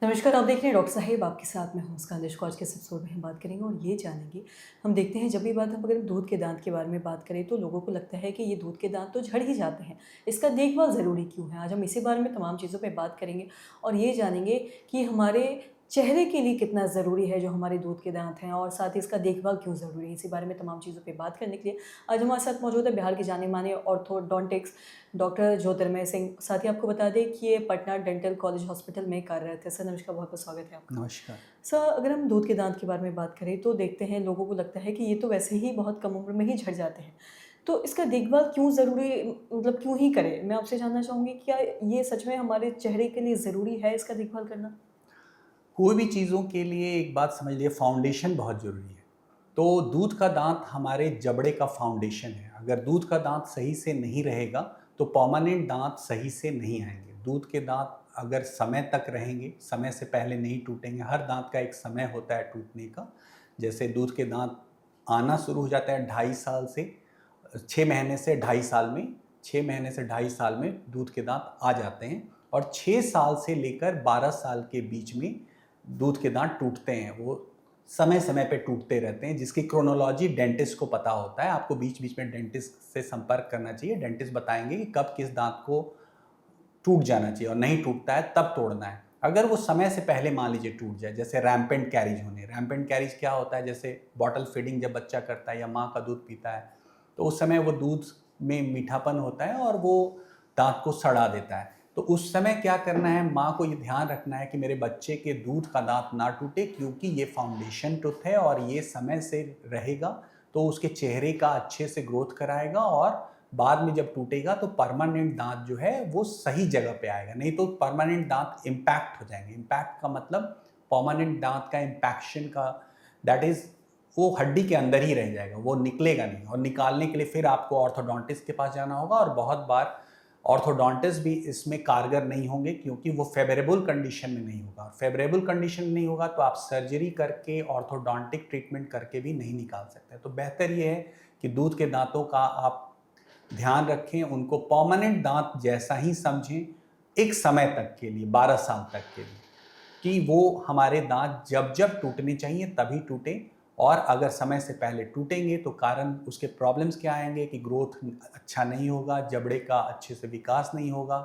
नमस्कार, आप देख रहे हैं डॉक्टर साहिब आपके साथ मैं हूँ मुस्कान को। आज के इस एपिसोड में हम बात करेंगे और ये जानेंगे, हम देखते हैं जब भी बात हम अगर दूध के दांत के बारे में बात करें तो लोगों को लगता है कि ये दूध के दांत तो झड़ ही जाते हैं, इसका देखभाल ज़रूरी क्यों है। आज हम इसी बारे में तमाम चीज़ों पे बात करेंगे और ये जानेंगे कि हमारे चेहरे के लिए कितना ज़रूरी है जो हमारे दूध के दांत हैं और साथ ही इसका देखभाल क्यों ज़रूरी है। इसी बारे में तमाम चीज़ों पे बात करने के लिए आज हमारे साथ मौजूद है बिहार के जाने माने ऑर्थोडोंटिक्स डॉक्टर ज्योतिर्मय सिंह। साथ ही आपको बता दें कि ये पटना डेंटल कॉलेज हॉस्पिटल में कार्यरत है। सर नमस्कार, बहुत बहुत स्वागत है आपका। नमस्कार। सर अगर हम दूध के दांत के बारे में बात करें तो देखते हैं लोगों को लगता है कि ये तो वैसे ही बहुत कम उम्र में ही झड़ जाते हैं, तो इसका देखभाल क्यों ज़रूरी, मतलब क्यों ही करें। मैं आपसे जानना चाहूँगी क्या ये सच में हमारे चेहरे के लिए ज़रूरी है इसका देखभाल करना। कोई भी चीज़ों के लिए एक बात समझ लिए, फाउंडेशन बहुत ज़रूरी है। तो दूध का दांत हमारे जबड़े का फाउंडेशन है। अगर दूध का दांत सही से नहीं रहेगा तो परमानेंट दांत सही से नहीं आएंगे। दूध के दांत अगर समय तक रहेंगे, समय से पहले नहीं टूटेंगे। हर दांत का एक समय होता है टूटने का। जैसे दूध के दांत आना शुरू हो जाता है 2.5 साल से 6 महीने से 2.5 साल में, 6 महीने से 2.5 साल में दूध के दांत आ जाते हैं और 6 साल से लेकर 12 साल के बीच में दूध के दांत टूटते हैं। वो समय समय पे टूटते रहते हैं, जिसकी क्रोनोलॉजी डेंटिस्ट को पता होता है। आपको बीच बीच में डेंटिस्ट से संपर्क करना चाहिए। डेंटिस्ट बताएंगे कि कब किस दांत को टूट जाना चाहिए और नहीं टूटता है तब तोड़ना है। अगर वो समय से पहले मान लीजिए टूट जाए, जैसे रैम्पेंट कैरीज होने। रैम्पेंट कैरीज क्या होता है, जैसे बॉटल फीडिंग जब बच्चा करता है या माँ का दूध पीता है तो उस समय वो दूध में मीठापन होता है और वो दांत को सड़ा देता है। तो उस समय क्या करना है, माँ को ये ध्यान रखना है कि मेरे बच्चे के दूध का दांत ना टूटे, क्योंकि ये फाउंडेशन टूथ है और ये समय से रहेगा तो उसके चेहरे का अच्छे से ग्रोथ कराएगा और बाद में जब टूटेगा तो परमानेंट दांत जो है वो सही जगह पे आएगा। नहीं तो परमानेंट दांत इम्पैक्ट हो जाएंगे। इम्पैक्ट का मतलब परमानेंट दांत का इम्पैक्शन का, दैट इज वो हड्डी के अंदर ही रह जाएगा, वो निकलेगा नहीं। और निकालने के लिए फिर आपको ऑर्थोडोंटिस्ट के पास जाना होगा और बहुत बार ऑर्थोडोंटिस्ट भी इसमें कारगर नहीं होंगे क्योंकि वो फेवरेबल कंडीशन में नहीं होगा। फेवरेबल कंडीशन में नहीं होगा तो आप सर्जरी करके ऑर्थोडोंटिक ट्रीटमेंट करके भी नहीं निकाल सकते। तो बेहतर ये है कि दूध के दांतों का आप ध्यान रखें, उनको परमानेंट दांत जैसा ही समझें एक समय तक के लिए, 12 साल तक के लिए, कि वो हमारे दांत जब जब टूटने चाहिए तभी टूटे। और अगर समय से पहले टूटेंगे तो कारण उसके प्रॉब्लम्स क्या आएंगे कि ग्रोथ अच्छा नहीं होगा, जबड़े का अच्छे से विकास नहीं होगा,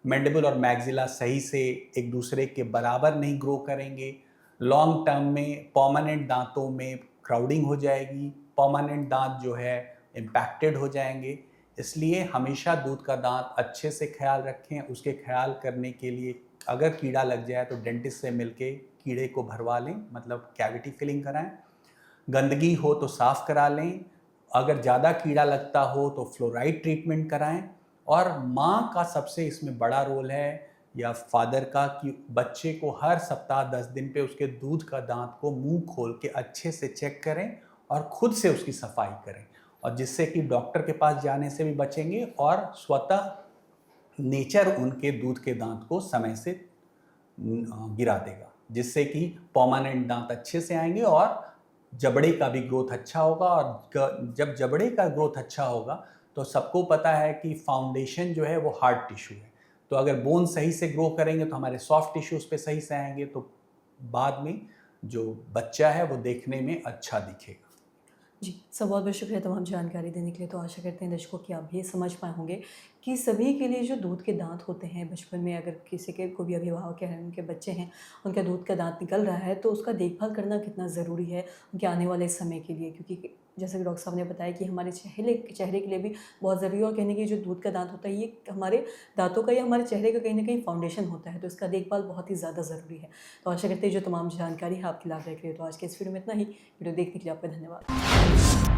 मैंडिबल और मैक्सिला सही से एक दूसरे के बराबर नहीं ग्रो करेंगे। लॉन्ग टर्म में परमानेंट दांतों में क्राउडिंग हो जाएगी, परमानेंट दांत जो है इम्पैक्टेड हो जाएंगे। इसलिए हमेशा दूध का दांत अच्छे से ख्याल रखें। उसके ख्याल करने के लिए अगर कीड़ा लग जाए तो डेंटिस्ट से मिलके कीड़े को भरवा लें, मतलब कैविटी फिलिंग कराएं। गंदगी हो तो साफ़ करा लें। अगर ज़्यादा कीड़ा लगता हो तो फ्लोराइड ट्रीटमेंट कराएं। और माँ का सबसे इसमें बड़ा रोल है या फादर का कि बच्चे को हर सप्ताह 10 दिन पे उसके दूध का दांत को मुंह खोल के अच्छे से चेक करें और खुद से उसकी सफाई करें, और जिससे कि डॉक्टर के पास जाने से भी बचेंगे और स्वतः नेचर उनके दूध के दांत को समय से गिरा देगा, जिससे कि परमानेंट दांत अच्छे से आएंगे और जबड़े का भी ग्रोथ अच्छा होगा। और जब जबड़े का ग्रोथ अच्छा होगा तो सबको पता है कि फाउंडेशन जो है वो हार्ड टिश्यू है। तो अगर बोन सही से ग्रो करेंगे तो हमारे सॉफ्ट टिश्यूज पे सही से आएंगे, तो बाद में जो बच्चा है वो देखने में अच्छा दिखेगा। जी, सब बहुत बहुत शुक्रिया तमाम जानकारी देने के लिए। तो आशा करते हैं दर्शकों कि आप भी ये समझ पाए होंगे कि सभी के लिए जो दूध के दांत होते हैं, बचपन में अगर किसी के कोई भी अभिभावक हैं, उनके बच्चे हैं, उनका दूध का दांत निकल रहा है तो उसका देखभाल करना कितना ज़रूरी है उनके आने वाले समय के लिए। क्योंकि जैसे कि डॉक्टर साहब ने बताया कि हमारे चेहरे चेहरे के लिए भी बहुत ज़रूरी है और कहने की जो दूध का दांत होता है ये हमारे दांतों का या हमारे चेहरे का कहीं ना कहीं फाउंडेशन होता है, तो इसका देखभाल बहुत ही ज़्यादा ज़रूरी है। तो आशा करते हैं जो तमाम जानकारी है आपकी लाभदायक रही। तो आज के इस वीडियो में इतना ही। वीडियो देखने के लिए आपका धन्यवाद।